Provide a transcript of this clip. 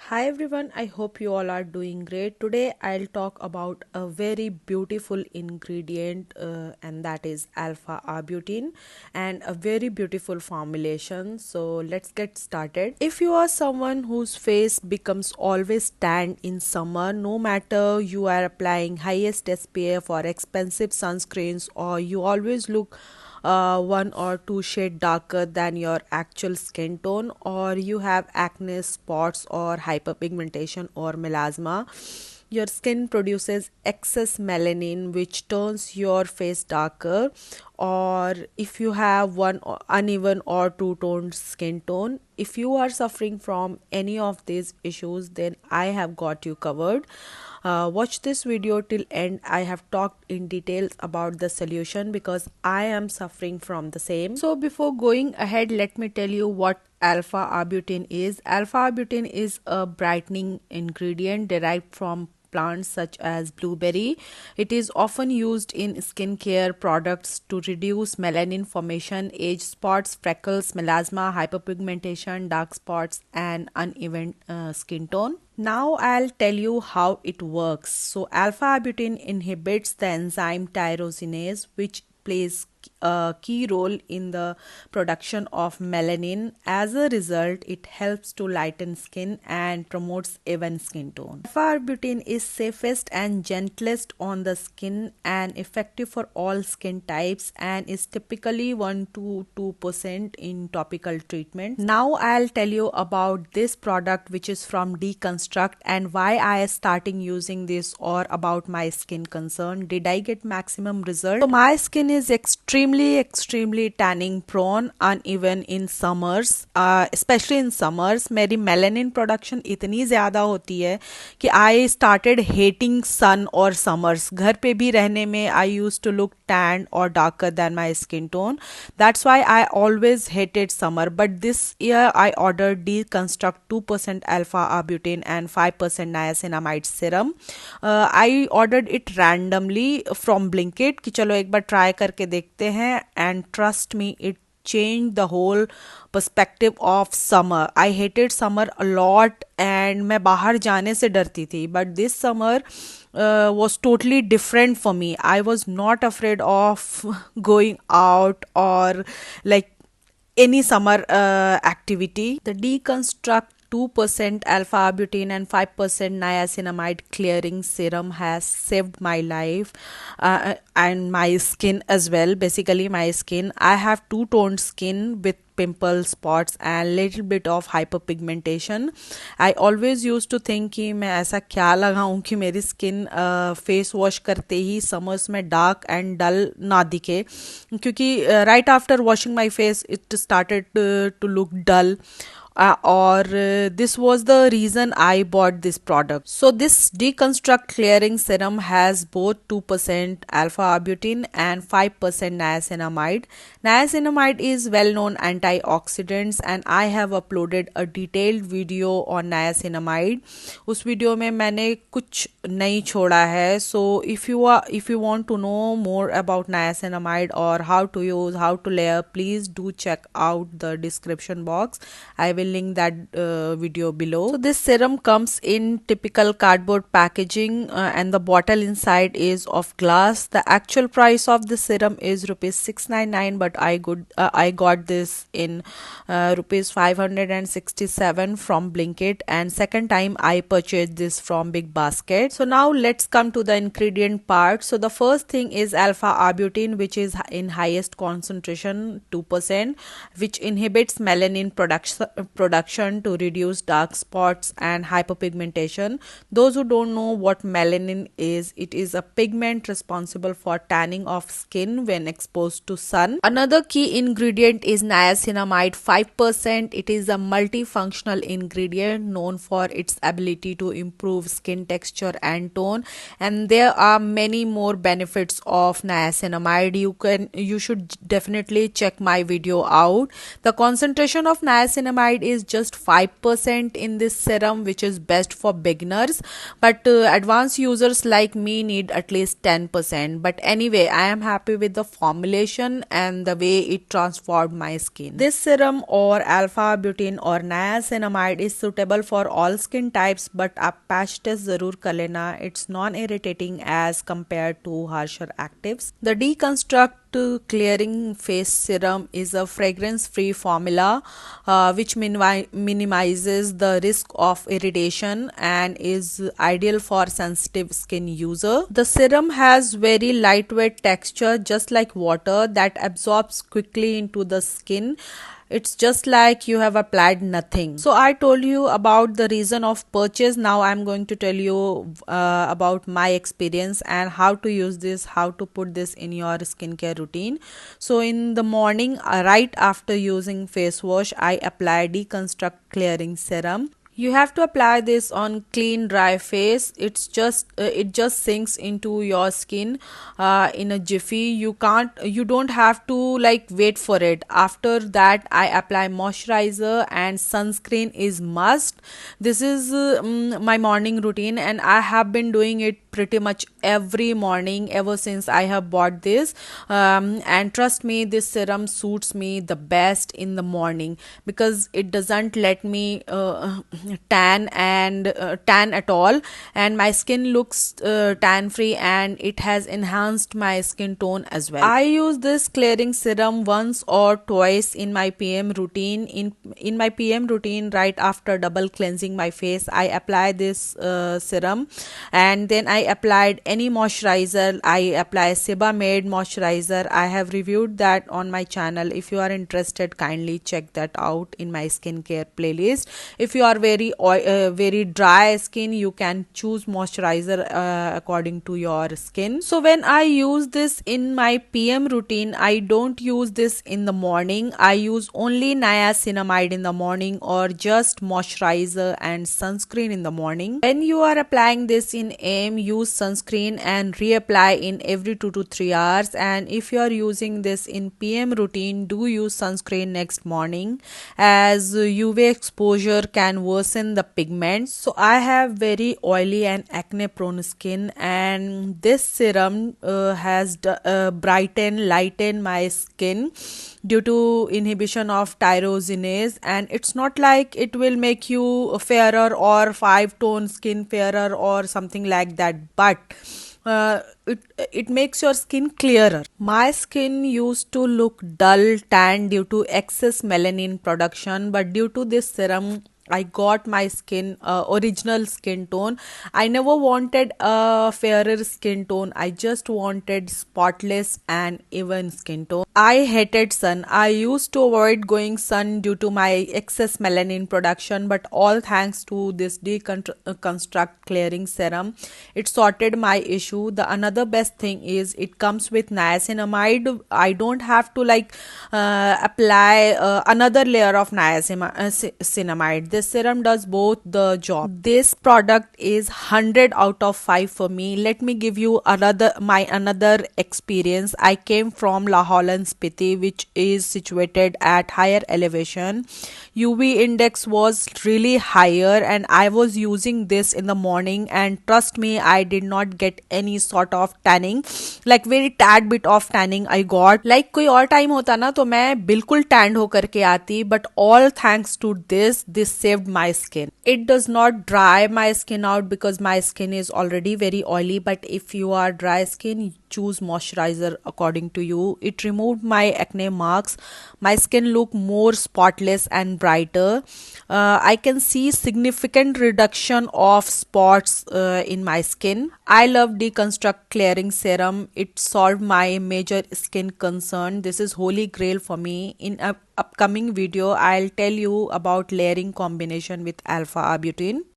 Hi everyone, I hope you all are doing great. Today I'll talk about a very beautiful ingredient and that is alpha arbutin and a very beautiful formulation. So let's get started. If you are someone whose face becomes always tanned in summer, no matter you are applying highest SPF or expensive sunscreens, or you always look one or two shade darker than your actual skin tone, or you have acne, spots, or hyperpigmentation or melasma, your skin produces excess melanin which turns your face darker, or if you have one uneven or two toned skin tone. If you are suffering from any of these issues, then I have got you covered. Watch this video till end. I have talked in details about the solution because I am suffering from the same. So before going ahead, let me tell you what alpha arbutin is. Alpha arbutin is a brightening ingredient derived from plants such as blueberry. It is often used in skincare products to reduce melanin formation, age spots, freckles, melasma, hyperpigmentation, dark spots, and uneven skin tone. Now I'll tell you how it works. So alpha arbutin inhibits the enzyme tyrosinase, which plays a key role in the production of melanin. As a result, it helps to lighten skin and promotes even skin tone. Alpha-arbutin is safest and gentlest on the skin and effective for all skin types and is typically 1 to 2% in topical treatment. Now I'll tell you about this product, which is from Deconstruct, and why I am starting using this, or about my skin concern. Did I get maximum result? So my skin is extremely tanning prone, uneven in summers, especially in summers. मेरी melanin production इतनी ज़्यादा होती है कि I started hating सन और summers. घर पे भी रहने में आई यूज टू लुक टैन और darker then my skin tone. That's why I always hated summer. But this year I order Deconstruct 2% alpha arbutin and 5% niacinamide serum. I ordered it randomly from Blinkit कि चलो एक बार try करके देखते हैं, and trust me, it changed the whole perspective of summer. I hated summer a lot and मैं बाहर जाने से डरती थी, but this summer was totally different for me. I was not afraid of going out or like any summer activity. The Deconstruct 2% alpha arbutin and 5% niacinamide clearing serum has saved my life and my skin as well. Basically, my skin. I have two toned skin with pimple spots and little bit of hyperpigmentation. I always used to think कि मैं ऐसा क्या लगाऊं कि मेरी skin face wash करते ही summers में डार्क एंड डल ना दिखे, क्योंकि right after washing my face it started to look dull. Or this was the reason I bought this product. So this Deconstruct clearing serum has both 2% alpha arbutin and 5% niacinamide. Niacinamide is well known antioxidants and I have uploaded a detailed video on niacinamide. उस video में मैंने कुछ नहीं छोड़ा है. So if you want to know more about niacinamide or how to use, how to layer, please do check out the description box. I will link that video below. So this serum comes in typical cardboard packaging and the bottle inside is of glass. The actual price of the serum is rupees 699, but I got this in rupees 567 from Blinkit, and second time I purchased this from Big Basket. So now let's come to the ingredient part. So the first thing is alpha arbutin, which is in highest concentration 2%, which inhibits melanin production to reduce dark spots and hyperpigmentation. Those who don't know what melanin is, it is a pigment responsible for tanning of skin when exposed to sun. Another key ingredient is niacinamide 5%. It is a multifunctional ingredient known for its ability to improve skin texture and tone, and there are many more benefits of niacinamide. You should definitely check my video out. The concentration of niacinamide niacinamide is just 5% in this serum, which is best for beginners, but advanced users like me need at least 10%. But anyway, I am happy with the formulation and the way it transformed my skin. This serum or alpha butene or niacinamide is suitable for all skin types, but आप patch test जरूर कर लेना. It's non-irritating as compared to harsher actives. The Deconstruct Clearing Face Serum is a fragrance-free formula which minimizes the risk of irritation and is ideal for sensitive skin user. The serum has very lightweight texture, just like water, that absorbs quickly into the skin. It's just like you have applied nothing. So I told you about the reason of purchase. Now I'm going to tell you about my experience and how to use this, how to put this in your skincare routine. So in the morning, right after using face wash, I apply Deconstruct Clearing Serum. You have to apply this on clean dry face. It just sinks into your skin in a jiffy. You don't have to like wait for it. After that, I apply moisturizer and sunscreen is must. This is my morning routine, and I have been doing it pretty much every morning ever since I have bought this, and trust me, this serum suits me the best in the morning because it doesn't let me tan at all, and my skin looks tan free, and it has enhanced my skin tone as well. I use this clearing serum once or twice in my PM routine. In my PM routine, right after double cleansing my face, I apply this serum, and then I applied any moisturizer. I apply Sebamed moisturizer. I have reviewed that on my channel. If you are interested, kindly check that out in my skincare playlist. If you are very dry skin, you can choose moisturizer according to your skin. So when I use this in my PM routine, I don't use this in the morning. I use only niacinamide in the morning or just moisturizer and sunscreen in the morning. When you are applying this in AM, use sunscreen and reapply in every 2 to 3 hours. And if you are using this in PM routine, do use sunscreen next morning, as UV exposure can worsen the pigments. So I have very oily and acne prone skin, and this serum has lighten my skin due to inhibition of tyrosinase, and it's not like it will make you fairer or 5-tone skin fairer or something like that, but it makes your skin clearer. My skin used to look dull tan due to excess melanin production, but due to this serum I got my skin original skin tone. I never wanted a fairer skin tone. I just wanted spotless and even skin tone. I hated sun. I used to avoid going sun due to my excess melanin production, but all thanks to this Deconstruct Clearing Serum, it sorted my issue. The another best thing is it comes with niacinamide. I don't have to apply another layer of niacinamide. This serum does both the job. This product is 100 out of 5 for me. Let me give you another experience. I came from Lahaul and Spiti, which is situated at higher elevation. UV index was really higher, and I was using this in the morning, and trust me, I did not get any sort of tanning, like very tad bit of tanning I got. Like कोई और time होता ना तो मैं बिल्कुल stand होकर के आती, but all thanks to this saved my skin. It does not dry my skin out because my skin is already very oily, but if you are dry skin, choose moisturizer according to you. It removed my acne marks. My skin look more spotless and brighter. I can see significant reduction of spots in my skin. I love Deconstruct Clearing Serum. It solved my major skin concern. This is holy grail for me. In a upcoming video, I'll tell you about layering combination with alpha arbutin.